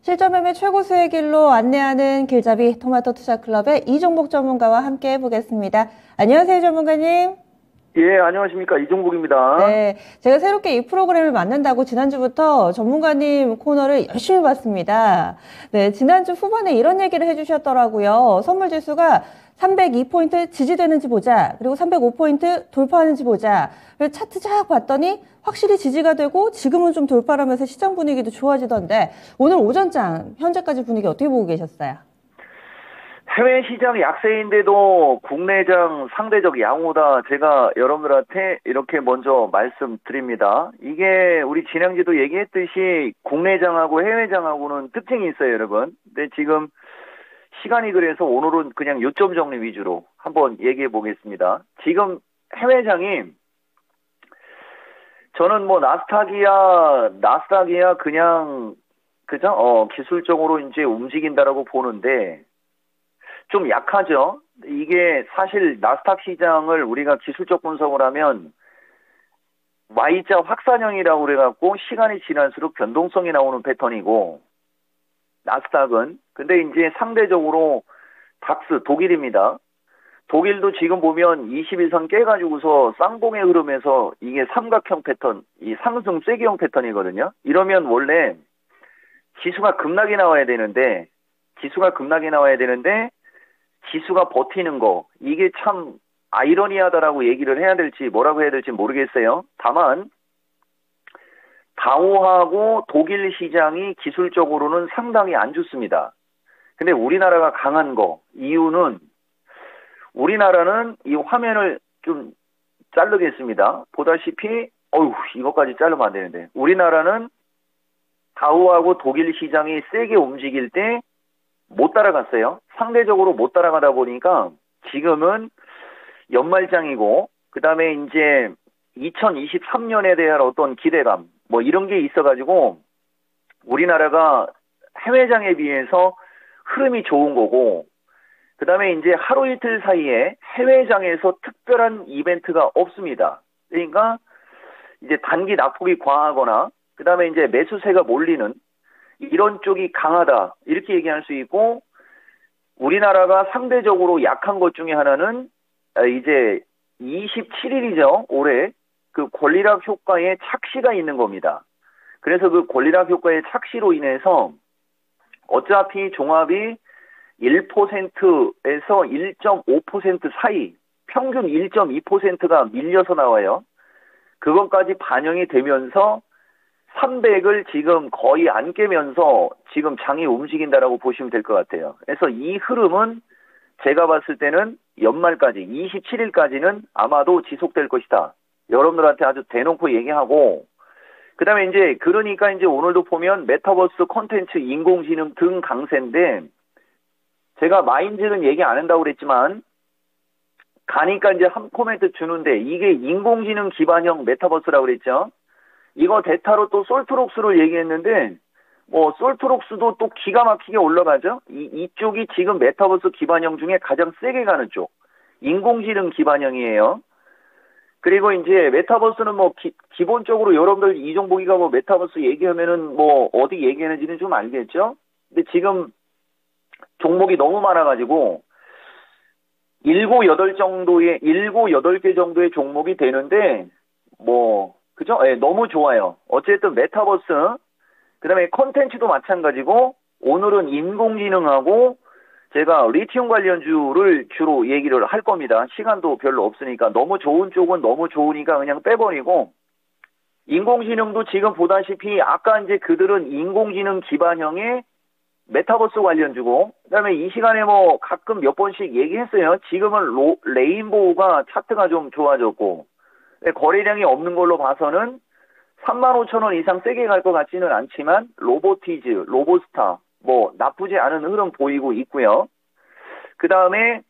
실전 매매 최고 수익 길로 안내하는 길잡이 토마토 투자클럽의 이종복 전문가와 함께 해보겠습니다. 안녕하세요, 전문가님. 예, 안녕하십니까. 이종국입니다. 네, 제가 새롭게 이 프로그램을 만든다고 지난주부터 전문가님 코너를 열심히 봤습니다. 네, 지난주 후반에 이런 얘기를 해주셨더라고요. 선물 지수가 302포인트 지지되는지 보자. 그리고 305포인트 돌파하는지 보자. 그래서 차트 쫙 봤더니 확실히 지지가 되고 지금은 좀 돌파하면서 시장 분위기도 좋아지던데 오늘 오전장 현재까지 분위기 어떻게 보고 계셨어요? 해외 시장 약세인데도 국내장 상대적 양호다. 제가 여러분들한테 이렇게 먼저 말씀드립니다. 이게 우리 진행지도 얘기했듯이 국내장하고 해외장하고는 특징이 있어요, 여러분. 근데 지금 시간이 그래서 오늘은 그냥 요점 정리 위주로 한번 얘기해 보겠습니다. 지금 해외장이 저는 뭐 나스닥이야 그냥 그죠? 기술적으로 이제 움직인다라고 보는데 좀 약하죠. 이게 사실 나스닥 시장을 우리가 기술적 분석을 하면 Y자 확산형이라고 그래갖고 시간이 지날수록 변동성이 나오는 패턴이고 나스닥은 근데 이제 상대적으로 닥스 독일입니다. 독일도 지금 보면 21선 깨가지고서 쌍봉의 흐름에서 이게 삼각형 패턴, 이 상승 쐐기형 패턴이거든요. 이러면 원래 지수가 급락이 나와야 되는데 지수가 버티는 거 이게 참 아이러니하다라고 얘기를 해야 될지 뭐라고 해야 될지 모르겠어요. 다만 다우하고 독일 시장이 기술적으로는 상당히 안 좋습니다. 근데 우리나라가 강한 거 이유는 우리나라는 이 화면을 좀 자르겠습니다. 보다시피 이것까지 자르면 안 되는데 우리나라는 다우하고 독일 시장이 세게 움직일 때 못 따라갔어요. 상대적으로 못 따라가다 보니까 지금은 연말장이고 그 다음에 이제 2023년에 대한 어떤 기대감 뭐 이런 게 있어가지고 우리나라가 해외장에 비해서 흐름이 좋은 거고 그 다음에 이제 하루 이틀 사이에 해외장에서 특별한 이벤트가 없습니다. 그러니까 이제 단기 낙폭이 과하거나 그 다음에 이제 매수세가 몰리는 이런 쪽이 강하다 이렇게 얘기할 수 있고 우리나라가 상대적으로 약한 것 중에 하나는 이제 27일이죠. 올해 그 권리락 효과의 착시가 있는 겁니다. 그래서 그 권리락 효과의 착시로 인해서 어차피 종합이 1%에서 1.5% 사이 평균 1.2%가 밀려서 나와요. 그것까지 반영이 되면서 300을 지금 거의 안 깨면서 지금 장이 움직인다라고 보시면 될 것 같아요. 그래서 이 흐름은 제가 봤을 때는 연말까지 27일까지는 아마도 지속될 것이다. 여러분들한테 아주 대놓고 얘기하고 그 다음에 이제 그러니까 이제 오늘도 보면 메타버스 콘텐츠 인공지능 등 강세인데 제가 마인즈는 얘기 안 한다고 그랬지만 가니까 이제 한 코멘트 주는데 이게 인공지능 기반형 메타버스라고 그랬죠. 이거 대타로 또 솔트록스를 얘기했는데 뭐 솔트록스도 또 기가 막히게 올라가죠. 이쪽이 지금 메타버스 기반형 중에 가장 세게 가는 쪽 인공지능 기반형이에요. 그리고 이제 메타버스는 뭐 기본적으로 여러분들 이종복이가 뭐 메타버스 얘기하면은 뭐 어디 얘기하는지는 좀 알겠죠. 근데 지금 종목이 너무 많아가지고 7, 8개 정도의 종목이 되는데 뭐 그죠? 예, 너무 좋아요. 어쨌든 메타버스, 그 다음에 컨텐츠도 마찬가지고, 오늘은 인공지능하고, 제가 리튬 관련주를 주로 얘기를 할 겁니다. 시간도 별로 없으니까. 너무 좋은 쪽은 너무 좋으니까 그냥 빼버리고, 인공지능도 지금 보다시피, 아까 이제 그들은 인공지능 기반형의 메타버스 관련주고, 그 다음에 이 시간에 뭐 가끔 몇 번씩 얘기했어요. 지금은 레인보우가 차트가 좀 좋아졌고, 거래량이 없는 걸로 봐서는 35,000원 이상 세게 갈 것 같지는 않지만 로보티즈, 로보스타 뭐 나쁘지 않은 흐름 보이고 있고요. 그 다음에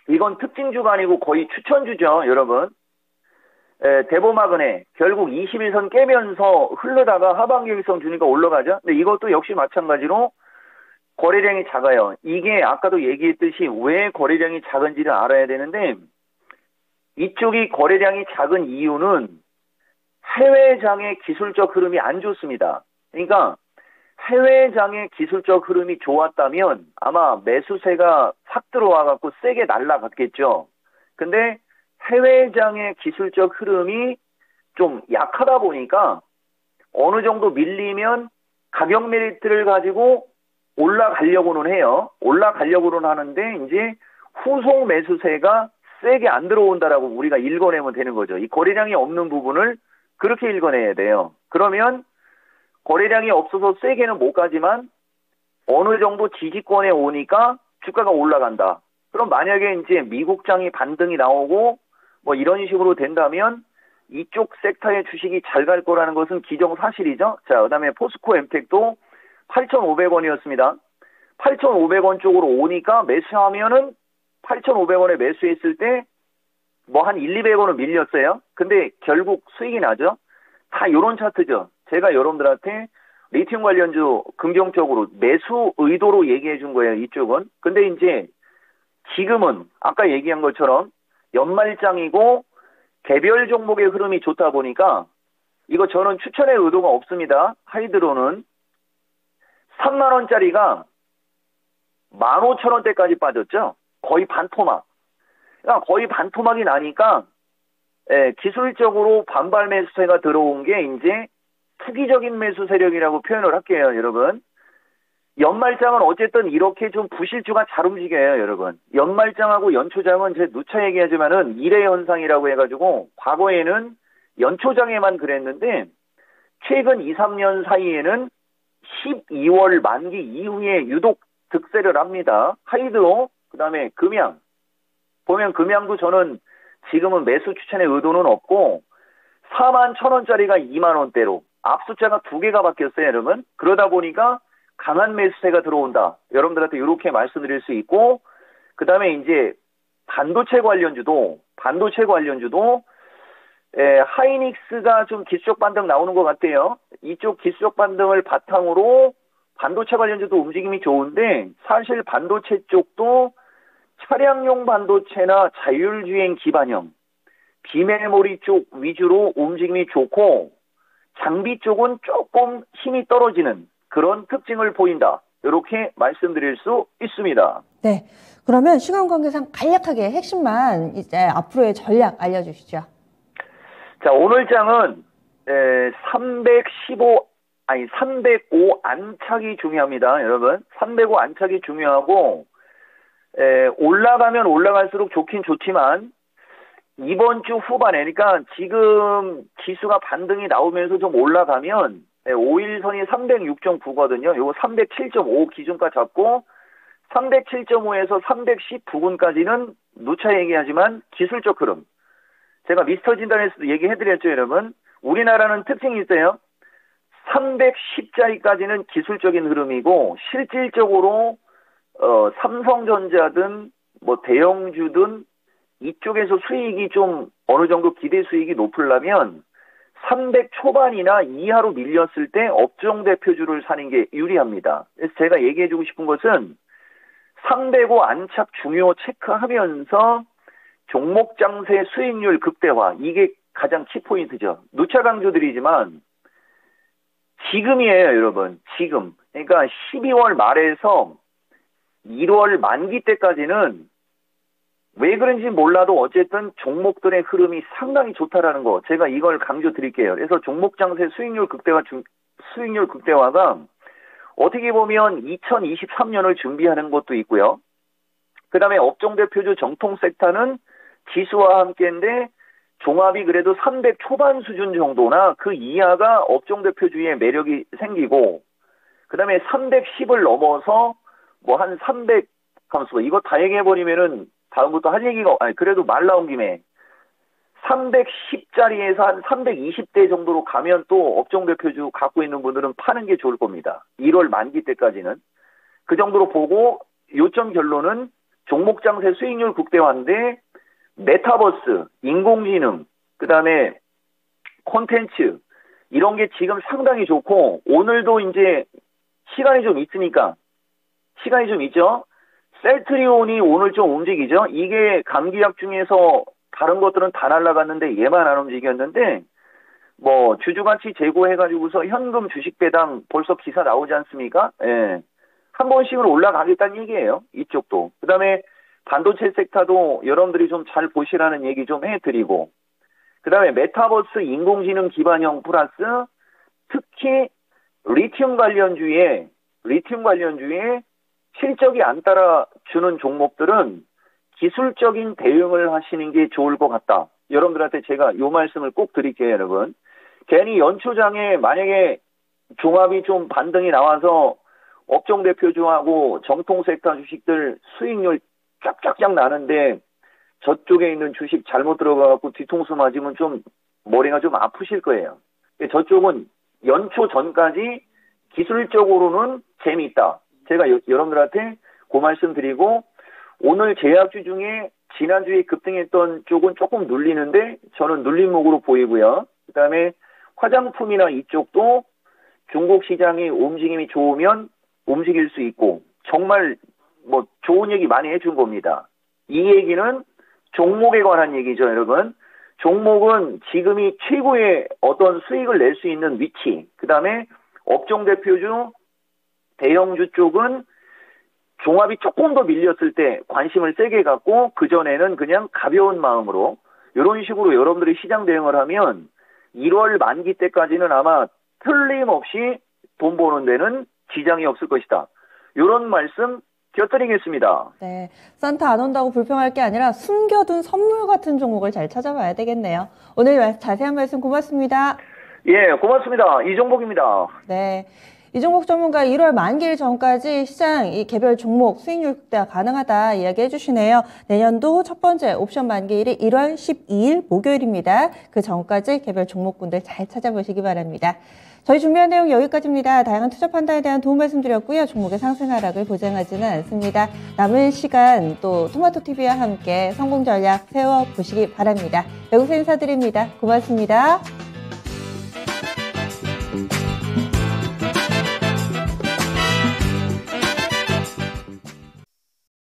이건 특징주가 아니고 거의 추천주죠, 여러분. 대보마그네 결국 21선 깨면서 흐르다가 하반기 일성 주니까 올라가죠. 근데 이것도 역시 마찬가지로 거래량이 작아요. 이게 아까도 얘기했듯이 왜 거래량이 작은지를 알아야 되는데 이쪽이 거래량이 작은 이유는 해외장의 기술적 흐름이 안 좋습니다. 그러니까 해외장의 기술적 흐름이 좋았다면 아마 매수세가 확 들어와갖고 세게 날라갔겠죠. 근데 해외장의 기술적 흐름이 좀 약하다 보니까 어느 정도 밀리면 가격 메리트를 가지고 올라가려고는 해요. 올라가려고는 하는데 이제 후속 매수세가 세게 안 들어온다라고 우리가 읽어내면 되는 거죠. 이 거래량이 없는 부분을 그렇게 읽어내야 돼요. 그러면 거래량이 없어서 세게는 못 가지만 어느 정도 지지권에 오니까 주가가 올라간다. 그럼 만약에 이제 미국장이 반등이 나오고 뭐 이런 식으로 된다면 이쪽 섹터의 주식이 잘 갈 거라는 것은 기정사실이죠. 자, 그다음에 포스코 엠텍도 8,500원이었습니다. 8,500원 쪽으로 오니까 매수하면은 8,500원에 매수했을 때 뭐 한 200원은 밀렸어요. 근데 결국 수익이 나죠. 다 요런 차트죠. 제가 여러분들한테 리튬 관련주 긍정적으로 매수 의도로 얘기해 준 거예요. 이쪽은. 근데 이제 지금은 아까 얘기한 것처럼 연말장이고 개별 종목의 흐름이 좋다 보니까 이거 저는 추천의 의도가 없습니다. 하이드로는 3만원짜리가 15,000원대까지 빠졌죠. 거의 반토막. 그러니까 거의 반토막이 나니까 기술적으로 반발 매수세가 들어온 게 이제 투기적인 매수 세력이라고 표현을 할게요, 여러분. 연말장은 어쨌든 이렇게 좀 부실주가 잘 움직여요, 여러분. 연말장하고 연초장은 제 누차 얘기하지만은 일의 현상이라고 해가지고 과거에는 연초장에만 그랬는데 최근 2, 3년 사이에는 12월 만기 이후에 유독 득세를 합니다. 하이드로, 그 다음에 금양. 보면 금양도 저는 지금은 매수 추천의 의도는 없고 41,000원짜리가 2만원대로 앞숫자가 2개가 바뀌었어요, 여러분. 그러다 보니까 강한 매수세가 들어온다. 여러분들한테 이렇게 말씀드릴 수 있고, 그 다음에 이제 반도체 관련주도 하이닉스가 좀 기술적 반등 나오는 것 같아요. 이쪽 기술적 반등을 바탕으로 반도체 관련주도 움직임이 좋은데 사실 반도체 쪽도 차량용 반도체나 자율주행 기반형, 비메모리 쪽 위주로 움직임이 좋고 장비 쪽은 조금 힘이 떨어지는 그런 특징을 보인다. 이렇게 말씀드릴 수 있습니다. 네. 그러면 시간 관계상 간략하게 핵심만 이제 앞으로의 전략 알려주시죠. 자, 오늘 장은 305 안착이 중요합니다, 여러분. 305 안착이 중요하고 올라가면 올라갈수록 좋긴 좋지만 이번 주 후반에, 그러니까 지금 지수가 반등이 나오면서 좀 올라가면 5일선이 306.9거든요. 요거 307.5 기준가 잡고 307.5에서 310 부근까지는 누차 얘기하지만 기술적 흐름. 제가 미스터 진단에서도 얘기해드렸죠, 여러분. 우리나라는 특징이 있어요. 310자리까지는 기술적인 흐름이고 실질적으로 삼성전자든 뭐 대형주든 이쪽에서 수익이 좀 어느 정도 기대 수익이 높으려면 300 초반이나 이하로 밀렸을 때 업종 대표주를 사는 게 유리합니다. 그래서 제가 얘기해주고 싶은 것은 305 안착 중요 체크하면서 종목 장세 수익률 극대화, 이게 가장 키포인트죠. 누차 강조드리지만 지금이에요, 여러분. 지금. 그러니까 12월 말에서 1월 만기 때까지는 왜 그런지 몰라도 어쨌든 종목들의 흐름이 상당히 좋다라는 거, 제가 이걸 강조 드릴게요. 그래서 종목 장세 수익률 극대화가 어떻게 보면 2023년을 준비하는 것도 있고요. 그 다음에 업종 대표주 정통 섹터는 지수와 함께인데 종합이 그래도 300 초반 수준 정도나 그 이하가 업종 대표주의 매력이 생기고, 그 다음에 310을 넘어서 뭐 한 300 하면서 이거 다 얘기해버리면은 다음부터 할 얘기가, 그래도 말 나온 김에 310자리에서 한 320대 정도로 가면 또 업종 대표주 갖고 있는 분들은 파는 게 좋을 겁니다. 1월 만기 때까지는. 그 정도로 보고 요점 결론은 종목 장세 수익률 극대화인데 메타버스, 인공지능, 그 다음에 콘텐츠 이런 게 지금 상당히 좋고, 오늘도 이제 시간이 좀 있죠. 셀트리온이 오늘 좀 움직이죠. 이게 감기약 중에서 다른 것들은 다 날아갔는데 얘만 안 움직였는데 뭐 주주가치 제고해가지고서 현금 주식 배당 벌써 기사 나오지 않습니까? 예. 한 번씩은 올라가겠다는 얘기예요. 이쪽도. 그다음에 반도체 섹터도 여러분들이 좀 잘 보시라는 얘기 좀 해드리고, 그다음에 메타버스 인공지능 기반형 플러스 특히 리튬 관련주에 실적이 안 따라주는 종목들은 기술적인 대응을 하시는 게 좋을 것 같다. 여러분들한테 제가 요 말씀을 꼭 드릴게요, 여러분. 괜히 연초장에 만약에 종합이 좀 반등이 나와서 업종 대표주하고 정통 섹터 주식들 수익률 쫙쫙쫙 나는데 저쪽에 있는 주식 잘못 들어가갖고 뒤통수 맞으면 좀 머리가 좀 아프실 거예요. 저쪽은 연초 전까지 기술적으로는 재미있다. 제가 여러분들한테 그 말씀 드리고, 오늘 제약주 중에 지난주에 급등했던 쪽은 조금 눌리는데 저는 눌림목으로 보이고요. 그 다음에 화장품이나 이쪽도 중국 시장이 움직임이 좋으면 움직일 수 있고, 정말 뭐 좋은 얘기 많이 해준 겁니다. 이 얘기는 종목에 관한 얘기죠, 여러분. 종목은 지금이 최고의 어떤 수익을 낼 수 있는 위치, 그 다음에 업종 대표주, 대형주 쪽은 종합이 조금 더 밀렸을 때 관심을 세게 갖고 그전에는 그냥 가벼운 마음으로 이런 식으로 여러분들이 시장 대응을 하면 1월 만기 때까지는 아마 틀림없이 돈 버는 데는 지장이 없을 것이다. 이런 말씀 곁들이겠습니다. 네, 산타 안 온다고 불평할 게 아니라 숨겨둔 선물 같은 종목을 잘 찾아봐야 되겠네요. 오늘 자세한 말씀 고맙습니다. 예, 고맙습니다. 이종복입니다. 네. 이종복 전문가 1월 만기일 전까지 시장 이 개별 종목 수익률 극대화 가능하다 이야기해 주시네요. 내년도 첫 번째 옵션 만기일이 1월 12일 목요일입니다. 그 전까지 개별 종목군들 잘 찾아보시기 바랍니다. 저희 준비한 내용 여기까지입니다. 다양한 투자 판단에 대한 도움 말씀드렸고요. 종목의 상승 하락을 보장하지는 않습니다. 남은 시간 또 토마토TV와 함께 성공 전략 세워보시기 바랍니다. 여기서 인사드립니다. 고맙습니다.